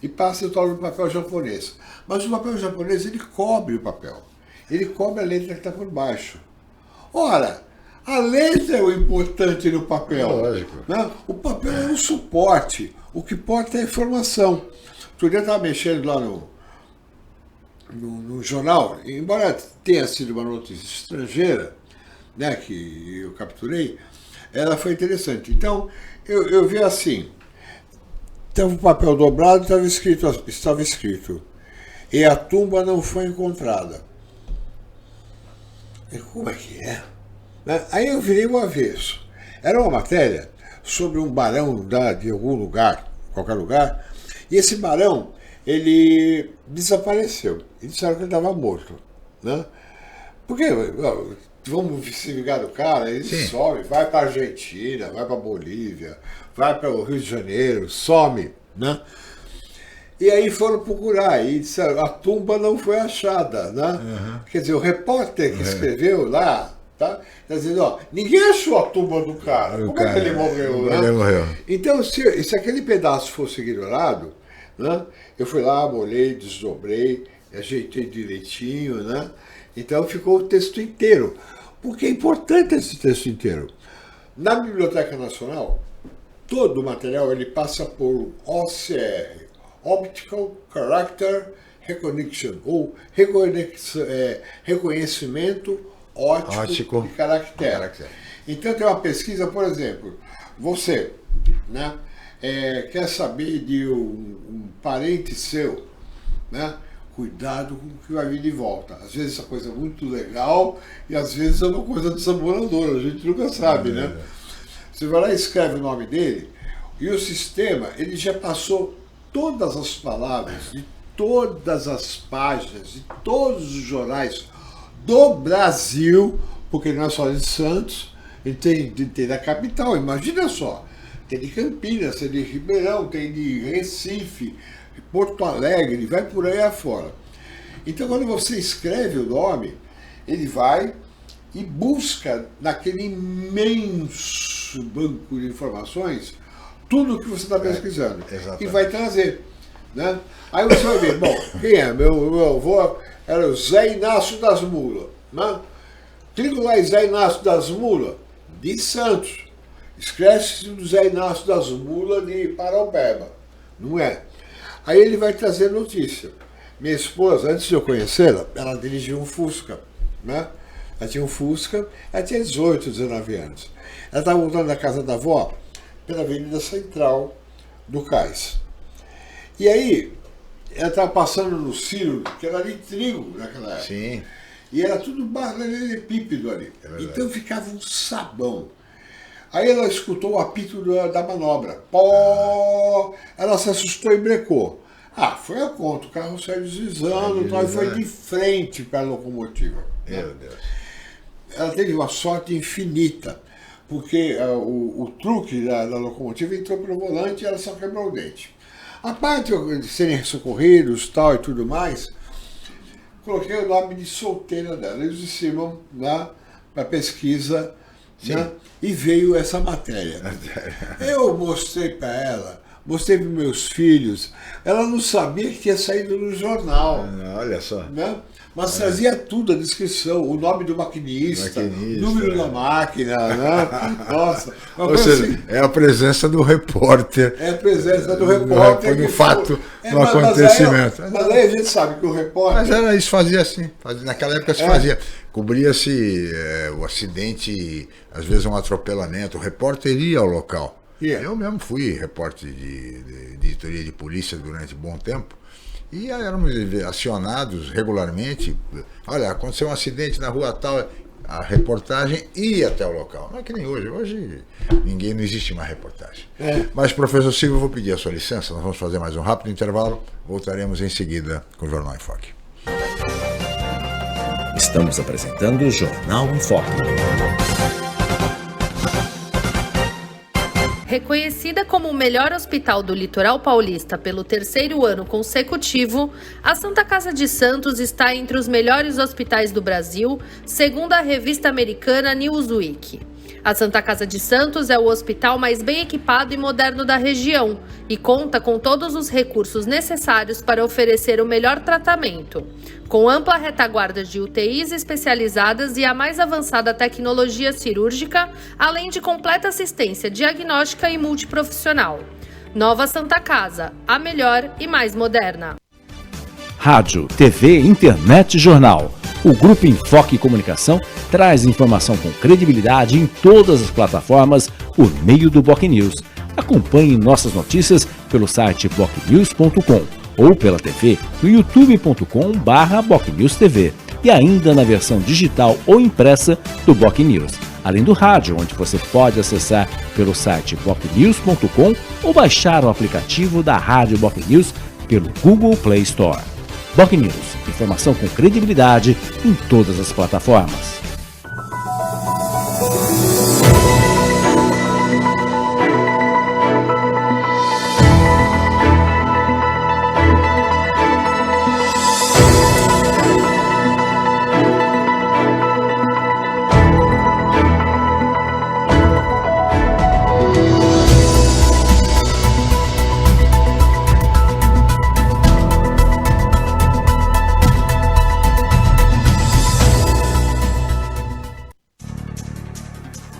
e passa o tal de papel japonês. Mas o papel japonês, ele cobre o papel. Ele cobre a letra que está por baixo. Ora, a letra é o importante no papel.
Lógico.
Né? O papel é um suporte. O que importa é a informação. Outro dia eu estava mexendo lá no jornal, embora tenha sido uma notícia estrangeira, né, que eu capturei, ela foi interessante. Então, eu vi assim, estava o papel dobrado, estava escrito, e a tumba não foi encontrada. E como é que é? Aí eu virei o avesso. Era uma matéria sobre um barão de algum lugar, qualquer lugar, e esse barão, ele desapareceu. E disseram que ele estava morto. Né? Porque vamos se ligar do cara, ele some, vai para a Argentina, vai para a Bolívia, vai para o Rio de Janeiro, some. Né? E aí foram procurar, e disseram, a tumba não foi achada. Né? Quer dizer, o repórter que escreveu lá, tá dizendo, ó, ninguém achou a tumba do cara. Como é que ele morreu? Né?
Ele morreu.
Então, se aquele pedaço fosse ignorado, né, eu fui lá, molhei, desdobrei, ajeitei direitinho, né? Então ficou o texto inteiro. Porque é importante esse texto inteiro. Na Biblioteca Nacional, todo o material ele passa por OCR, Optical Character Recognition, ou reconhecimento óptico de caractere. Então tem uma pesquisa, por exemplo, você, né, quer saber de um parente seu, né? Cuidado com o que vai vir de volta. Às vezes essa coisa é muito legal e às vezes é uma coisa desaboradora, a gente nunca sabe, né? Você vai lá e escreve o nome dele e o sistema, ele já passou todas as palavras de todas as páginas de todos os jornais do Brasil, porque não é só de Santos, Tem da capital, imagina só. Tem de Campinas, tem de Ribeirão, tem de Recife, Porto Alegre, vai por aí afora. Então, quando você escreve o nome, ele vai e busca naquele imenso banco de informações tudo o que você está pesquisando. E vai trazer. Né? Aí você vai ver, bom, quem é? Meu avô era o Zé Inácio das Mulas. Né? Clico lá em Zé Inácio das Mulas, de Santos. Esquece do Zé Inácio das Mulas de Paraupeba. Não é. Aí ele vai trazer notícia. Minha esposa, antes de eu conhecê-la, ela dirigia um Fusca. Né? Ela tinha um Fusca, ela tinha 18, 19 anos. Ela estava voltando da casa da avó pela Avenida Central do Cais. E aí, ela estava passando no Ciro, que era ali trigo naquela época.
Sim.
E era tudo paralelepípedo ali. Então ficava um sabão. Aí ela escutou o apito da manobra. Pó! Ela se assustou e brecou. Foi a conta, o carro saiu deslizando e foi de frente para a locomotiva.
Meu Deus.
Ela teve uma sorte infinita, porque o truque da locomotiva entrou pelo volante e ela só quebrou o dente. A parte de serem socorridos tal e tudo mais, coloquei o nome de solteira dela. Eles de cima para pesquisa, né? E veio essa matéria. Eu mostrei para ela, mostrei para meus filhos. Ela não sabia que tinha saído no jornal.
Olha só.
Né? Mas trazia tudo, a descrição, o nome do maquinista, número da máquina, né? Nossa.
Ou seja, assim, é a presença do repórter.
É a presença do repórter.
No fato, no acontecimento.
Mas aí a gente sabe que o repórter...
Mas era isso, fazia assim. Naquela época se fazia. Cobria-se o acidente, às vezes um atropelamento. O repórter ia ao local. Eu mesmo fui repórter de editoria de polícia durante um bom tempo. E éramos acionados regularmente. Olha, aconteceu um acidente na rua tal, a reportagem ia até o local. Não é que nem hoje. Hoje não existe mais reportagem. Mas, professor Silvio, eu vou pedir a sua licença. Nós vamos fazer mais um rápido intervalo. Voltaremos em seguida com o Jornal em Foque.
Estamos apresentando o Jornal em Foque.
Reconhecida como o melhor hospital do litoral paulista pelo 3º ano consecutivo, a Santa Casa de Santos está entre os melhores hospitais do Brasil, segundo a revista americana Newsweek. A Santa Casa de Santos é o hospital mais bem equipado e moderno da região e conta com todos os recursos necessários para oferecer o melhor tratamento, com ampla retaguarda de UTIs especializadas e a mais avançada tecnologia cirúrgica, além de completa assistência diagnóstica e multiprofissional. Nova Santa Casa, a melhor e mais moderna.
Rádio, TV, internet e jornal. O Grupo Enfoque Comunicação traz informação com credibilidade em todas as plataformas por meio do BocNews. Acompanhe nossas notícias pelo site bocnews.com ou pela TV no youtube.com/BocNewsTV e ainda na versão digital ou impressa do BocNews, além do rádio, onde você pode acessar pelo site bocnews.com ou baixar o aplicativo da Rádio BocNews pelo Google Play Store. BocNews, informação com credibilidade em todas as plataformas.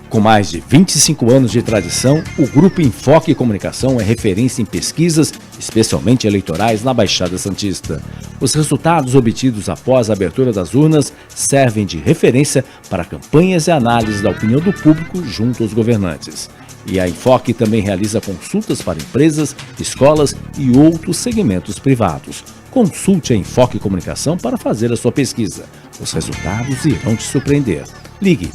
Com mais de 25 anos de tradição, o Grupo Enfoque Comunicação é referência em pesquisas, especialmente eleitorais, na Baixada Santista. Os resultados obtidos após a abertura das urnas servem de referência para campanhas e análises da opinião do público junto aos governantes. E a Enfoque também realiza consultas para empresas, escolas e outros segmentos privados. Consulte a Enfoque Comunicação para fazer a sua pesquisa. Os resultados irão te surpreender. Ligue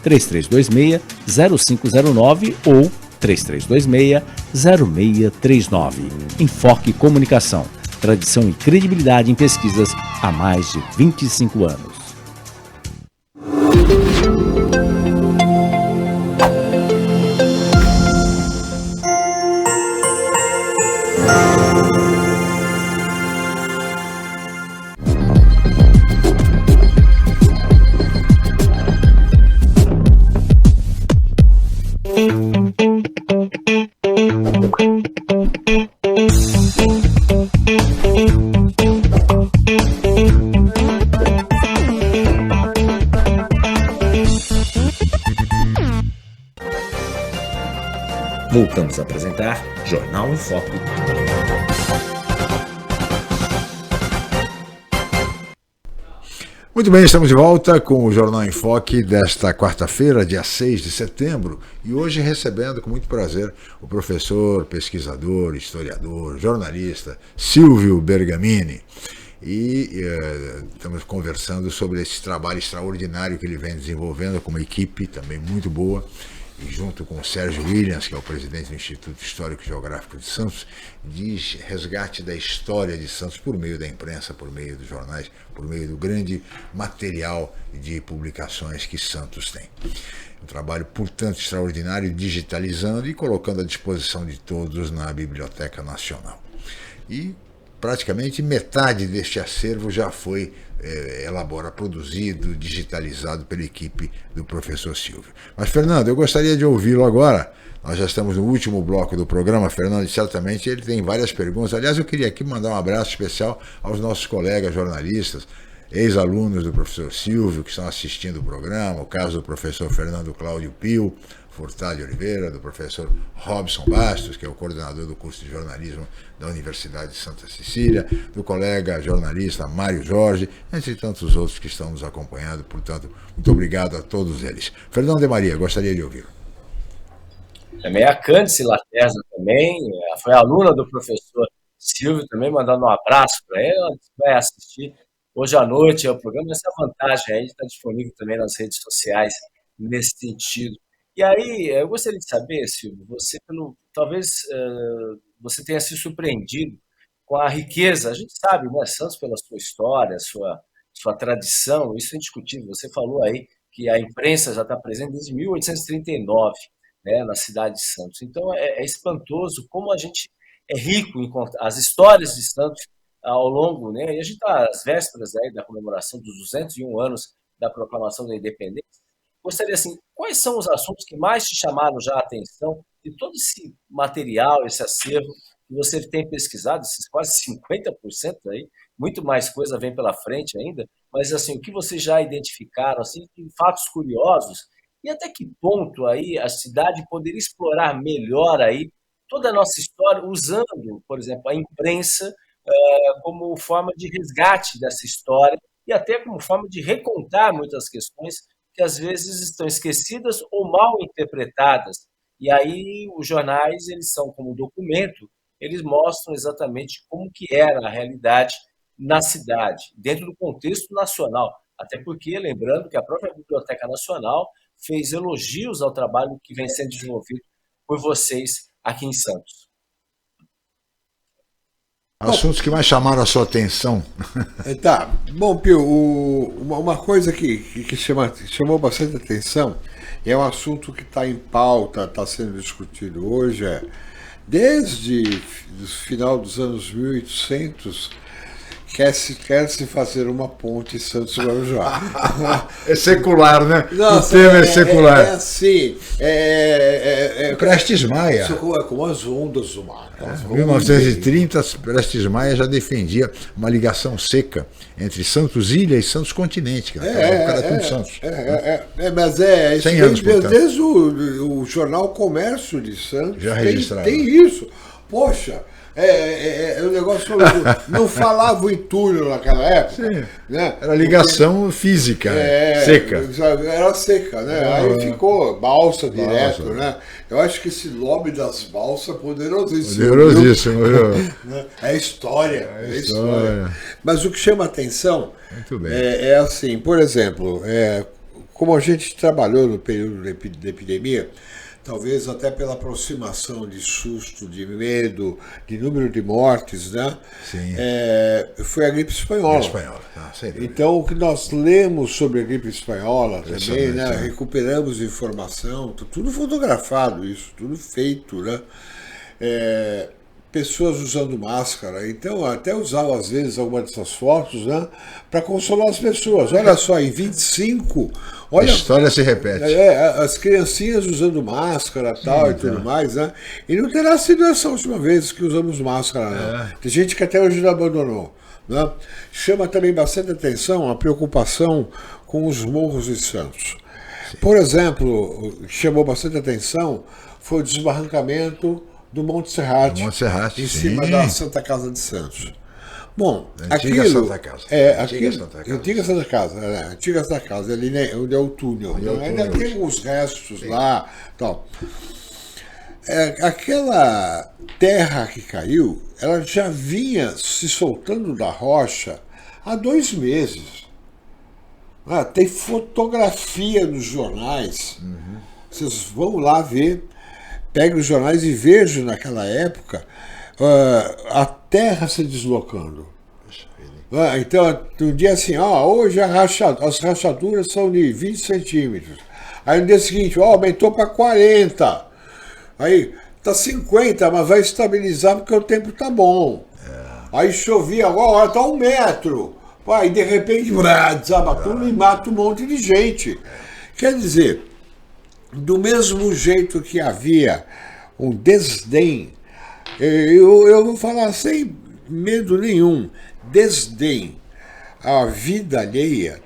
13-3326-0509 ou 3326-0639. Enfoque Comunicação. Tradição e credibilidade em pesquisas há mais de 25 anos.
Voltamos a apresentar Jornal em Foco.
Muito bem, estamos de volta com o Jornal em Foque desta quarta-feira, dia 6 de setembro, e hoje recebendo com muito prazer o professor, pesquisador, historiador, jornalista Silvio Bergamini. E estamos conversando sobre esse trabalho extraordinário que ele vem desenvolvendo com uma equipe também muito boa, e junto com o Sérgio Williams, que é o presidente do Instituto Histórico e Geográfico de Santos, de resgate da história de Santos por meio da imprensa, por meio dos jornais, por meio do grande material de publicações que Santos tem. Um trabalho, portanto, extraordinário, digitalizando e colocando à disposição de todos na Biblioteca Nacional. E praticamente metade deste acervo já foi produzido, digitalizado pela equipe do professor Silvio. Mas, Fernando, eu gostaria de ouvi-lo agora. Nós já estamos no último bloco do programa, Fernando, e certamente ele tem várias perguntas. Aliás, eu queria aqui mandar um abraço especial aos nossos colegas jornalistas, ex-alunos do professor Silvio, que estão assistindo o programa, o caso do professor Fernando Cláudio Pio Furtado de Oliveira, do professor Robson Bastos, que é o coordenador do curso de jornalismo da Universidade de Santa Cecília, do colega jornalista Mário Jorge, entre tantos outros que estão nos acompanhando. Portanto, muito obrigado a todos eles. Fernando de Maria, gostaria de ouvi-lo.
Também a Cândice Laterza também, foi aluna do professor Silvio, também mandando um abraço para ela, vai assistir hoje à noite ao programa. Essa vantagem aí está disponível também nas redes sociais nesse sentido. E aí, eu gostaria de saber, Silvio, talvez você tenha se surpreendido com a riqueza. A gente sabe, né, Santos, pela sua história, sua tradição, isso é indiscutível. Você falou aí que a imprensa já está presente desde 1839, né, na cidade de Santos. Então, é espantoso como a gente é rico em contar as histórias de Santos ao longo, né, e a gente está às vésperas aí da comemoração dos 201 anos da proclamação da independência. Gostaria, assim, quais são os assuntos que mais te chamaram já a atenção de todo esse material, esse acervo que você tem pesquisado, esses quase 50% aí, muito mais coisa vem pela frente ainda, mas, assim, o que vocês já identificaram, assim, de fatos curiosos, e até que ponto aí a cidade poderia explorar melhor aí toda a nossa história, usando, por exemplo, a imprensa como forma de resgate dessa história e até como forma de recontar muitas questões que às vezes estão esquecidas ou mal interpretadas. E aí os jornais, eles são como documento, eles mostram exatamente como que era a realidade na cidade, dentro do contexto nacional. Até porque, lembrando que a própria Biblioteca Nacional fez elogios ao trabalho que vem sendo desenvolvido por vocês aqui em Santos.
Assuntos que mais chamaram a sua atenção.
Tá. Bom, Pio, uma coisa que chamou bastante atenção, é um assunto que está em pauta, está sendo discutido hoje, desde o final dos anos 1800, quer-se fazer uma ponte Santos-Guarujá.
É secular, né?
Nossa,
o tema é secular.
É assim.
Prestes Maia.
Como as ondas do mar.
Em 1930, Prestes Maia já defendia uma ligação seca entre Santos Ilha e Santos Continente. Santos.
Mas desde o jornal Comércio de Santos
já registrado.
Tem isso. Poxa. O negócio não falava o entulho naquela época.
Sim.
Né?
Era ligação física, seca.
Era seca, né? Aí ficou balsa direto, né? Eu acho que esse lobby das balsas é poderosíssimo.
Poderosíssimo.
É história. Mas o que chama atenção é assim, por exemplo, como a gente trabalhou no período da epidemia, talvez até pela aproximação de susto, de medo, de número de mortes, né?
Sim.
Foi a gripe espanhola. Então, o que nós lemos sobre a gripe espanhola também, né? Recuperamos informação, tudo fotografado, isso, tudo feito, né? Pessoas usando máscara, então até usavam às vezes algumas dessas fotos, né, para consolar as pessoas. Olha só, em 25, olha,
a história se repete.
As criancinhas usando máscara tal, e tudo mais, né? E não terá sido essa última vez que usamos máscara, não. Tem gente que até hoje não abandonou. Né? Chama também bastante atenção a preocupação com os morros de Santos. Por exemplo, chamou bastante atenção foi o desbarrancamento do Monte Serrate, em cima da Santa Casa de Santos. Bom,
Antiga
aquilo,
Santa Casa.
Antiga Santa Casa, Antiga Santa Casa, ali onde é o túnel. Ainda tem uns restos lá, tal. Aquela terra que caiu, ela já vinha se soltando da rocha há 2 meses. Tem fotografia nos jornais. Vocês vão lá ver, peguem os jornais e vejam naquela época a terra se deslocando. Então, um dia assim, hoje as rachaduras são de 20 centímetros. Aí no dia seguinte, aumentou para 40. Aí tá 50, mas vai estabilizar porque o tempo tá bom. Aí chovia, agora tá 1 metro. Aí de repente desaba tudo e mata um monte de gente. Quer dizer, do mesmo jeito que havia um desdém, eu vou falar sem medo nenhum, desdém à vida alheia,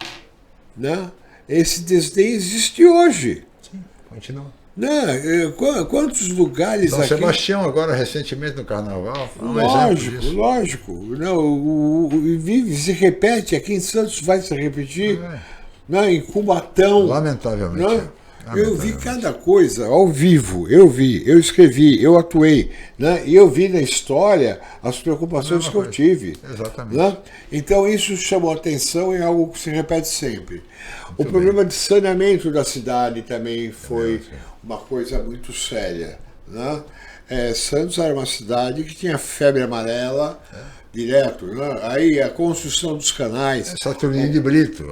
né? Esse desdém existe hoje.
Sim, continua.
Quantos lugares
São
aqui...
Sebastião agora, recentemente, no Carnaval.
Lógico. Não, se repete, aqui em Santos vai se repetir. Em Cubatão.
Lamentavelmente.
Eu vi cada coisa ao vivo, eu escrevi, eu atuei, né? E eu vi na história as preocupações que eu tive.
Exatamente.
Né? Então isso chamou atenção e é algo que se repete sempre. O problema de saneamento da cidade também foi uma coisa muito séria. Né? Santos era uma cidade que tinha febre amarela direto, né? Aí a construção dos canais.
Saturnino de Brito.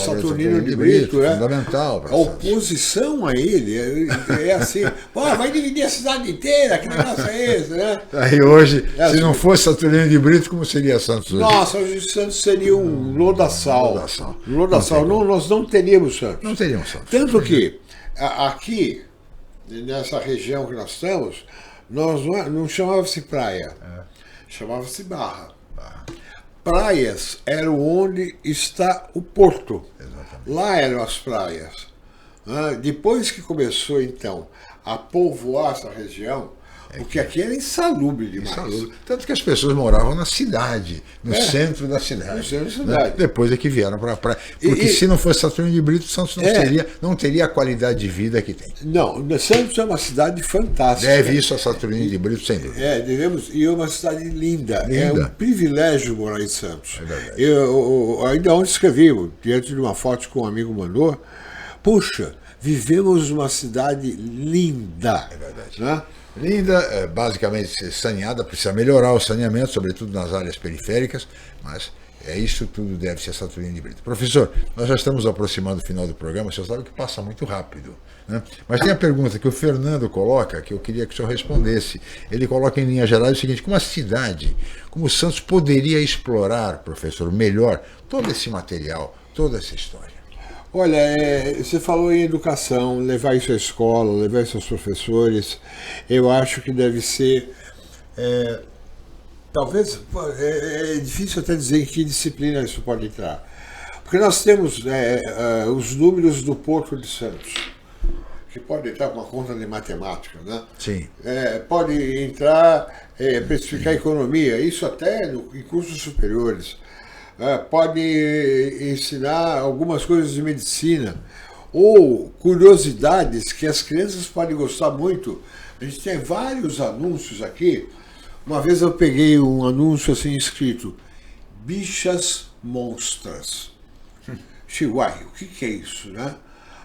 Saturnino de Brito,
fundamental.
A oposição a ele é assim, vai dividir a cidade inteira, que negócio é esse, né?
Aí hoje, se não fosse Saturnino de Brito, como seria Santos hoje?
Nossa, hoje Santos seria um lodaçal. Nós não teríamos Santos.
Não teríamos Santos.
Tanto que aqui, nessa região que nós estamos, nós não chamava-se praia. Chamava-se Barra. Praias eram onde está o porto. Exatamente. Lá eram as praias. Depois que começou, então, a povoar essa região, porque aqui era insalubre demais.
Tanto que as pessoas moravam na cidade, no centro da cidade.
No centro da cidade.
Depois é que vieram para a praia. Porque se não fosse Saturnino de Brito, Santos não teria a qualidade de vida que tem.
Não, Santos é uma cidade fantástica.
Deve isso a Saturnino de Brito, sem dúvida.
Devemos. E é uma cidade linda. É um privilégio morar em Santos.
É verdade.
Eu ainda ontem escrevi, diante de uma foto que um amigo mandou, puxa, vivemos uma cidade linda.
É verdade.
Né?
Linda, basicamente saneada, precisa melhorar o saneamento, sobretudo nas áreas periféricas, mas isso tudo deve-se a Saturnino de Brito. Professor, nós já estamos aproximando do final do programa, o senhor sabe que passa muito rápido, né? Mas tem a pergunta que o Fernando coloca, que eu queria que o senhor respondesse. Ele coloca em linhas gerais o seguinte: como a cidade, como Santos poderia explorar, professor, melhor todo esse material, toda essa história?
Olha, você falou em educação, levar isso à escola, levar isso aos professores. Eu acho que deve ser, talvez, é difícil até dizer em que disciplina isso pode entrar. Porque nós temos os números do Porto de Santos, que pode entrar com uma conta de matemática, né?
Sim.
Pode entrar para explicar economia, isso até em cursos superiores. Pode ensinar algumas coisas de medicina ou curiosidades que as crianças podem gostar muito. A gente tem vários anúncios aqui. Uma vez eu peguei um anúncio assim escrito: bichas monstras. Uai, o que é isso, né?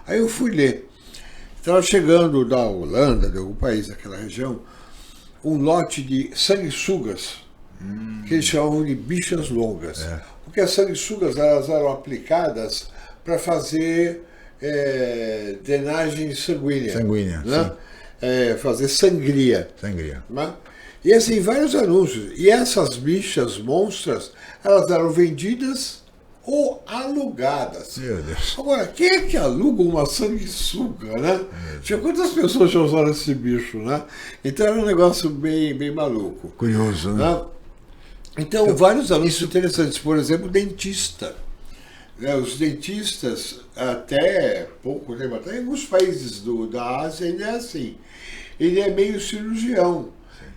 Aí eu fui ler. Estava chegando da Holanda, de algum país daquela região, um lote de sanguessugas, que eles chamavam de bichas longas. Porque as sanguessugas elas eram aplicadas para fazer drenagem sanguínea. Né? Fazer sangria. Né? E assim, vários anúncios. E essas bichas monstras, elas eram vendidas ou alugadas.
Meu Deus.
Agora, quem é que aluga uma sanguessuga, né? Tinha quantas pessoas já usaram esse bicho, né? Então era um negócio bem maluco.
Curioso, né?
Então, vários anúncios interessantes. Por exemplo, dentista. Os dentistas, até pouco tempo atrás, em alguns países da Ásia ainda é assim. ele é meio cirurgião,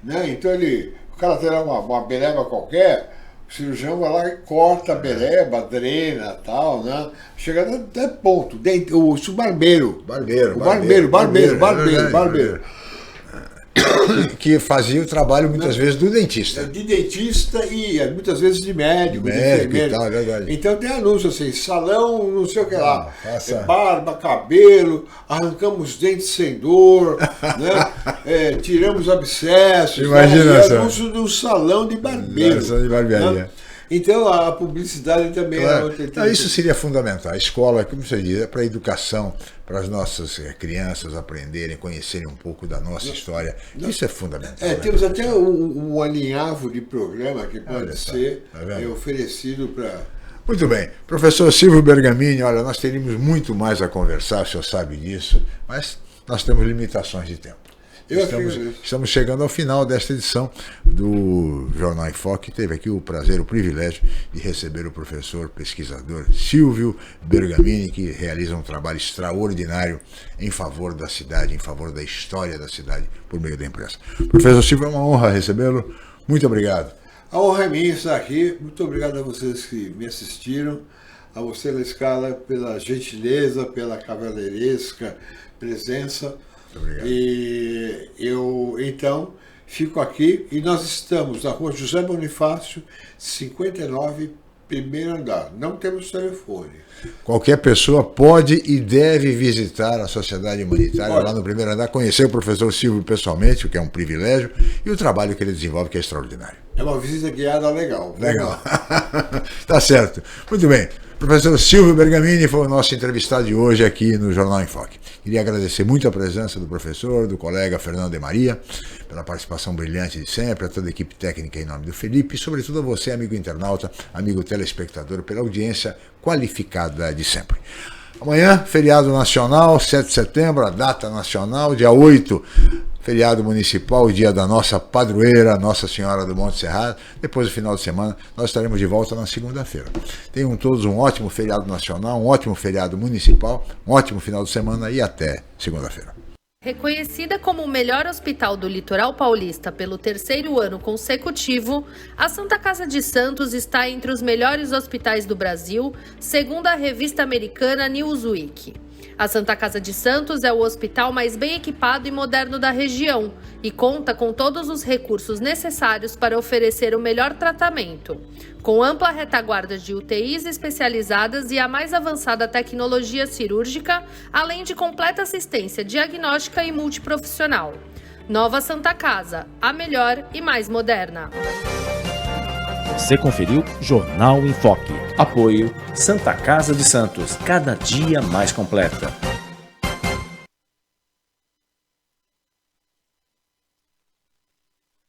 né? Então o cara terá uma bereba qualquer, o cirurgião vai lá e corta a bereba, drena e tal, né? Chega até ponto. O barbeiro. Barbeiro.
Que fazia o trabalho muitas vezes do dentista.
De dentista e muitas vezes de médico, de enfermeiro.
E tal, é verdade.
Então tem anúncio assim, salão, não sei o que lá. Barba, cabelo, arrancamos dentes sem dor, né? Tiramos abscessos.
Imagina só.
Anúncio de um salão de barbeiro.
De barbearia.
Né? Então a publicidade também é outra.
Isso seria fundamental. A escola, como você diz, é para a educação, para as nossas crianças aprenderem, conhecerem um pouco da nossa história. Isso é fundamental.
Temos até um alinhavo de programa que pode ser oferecido para...
Muito bem. Professor Silvio Bergamini, olha, nós teríamos muito mais a conversar, o senhor sabe disso, mas nós temos limitações de tempo. Estamos chegando ao final desta edição do Jornal em Foque. Teve aqui o prazer, o privilégio de receber o professor pesquisador Silvio Bergamini, que realiza um trabalho extraordinário em favor da cidade, em favor da história da cidade, por meio da imprensa. Professor Silvio, é uma honra recebê-lo. Muito obrigado.
A honra é minha estar aqui. Muito obrigado a vocês que me assistiram, a você, La Scala, pela gentileza, pela cavalheiresca presença. E eu, então, fico aqui e nós estamos na rua José Bonifácio, 59, primeiro andar. Não temos telefone.
Qualquer pessoa pode e deve visitar a Sociedade Humanitária lá no primeiro andar, conhecer o professor Silvio pessoalmente, o que é um privilégio, e o trabalho que ele desenvolve, que é extraordinário.
É uma visita guiada legal.
Legal. Tá certo. Muito bem. Professor Silvio Bergamini foi o nosso entrevistado de hoje aqui no Jornal em Foque. Queria agradecer muito a presença do professor, do colega Fernando de Maria, pela participação brilhante de sempre, a toda a equipe técnica em nome do Felipe e, sobretudo, a você, amigo internauta, amigo telespectador, pela audiência qualificada de sempre. Amanhã, feriado nacional, 7 de setembro, a data nacional, dia 8, feriado municipal, dia da nossa padroeira, Nossa Senhora do Monte Serrado. Depois do final de semana, nós estaremos de volta na segunda-feira. Tenham todos um ótimo feriado nacional, um ótimo feriado municipal, um ótimo final de semana e até segunda-feira.
Reconhecida como o melhor hospital do litoral paulista pelo 3º ano consecutivo, a Santa Casa de Santos está entre os melhores hospitais do Brasil, segundo a revista americana Newsweek. A Santa Casa de Santos é o hospital mais bem equipado e moderno da região e conta com todos os recursos necessários para oferecer o melhor tratamento. Com ampla retaguarda de UTIs especializadas e a mais avançada tecnologia cirúrgica, além de completa assistência diagnóstica e multiprofissional. Nova Santa Casa, a melhor e mais moderna.
Você conferiu Jornal em Foque.
Apoio Santa Casa de Santos, cada dia mais completa.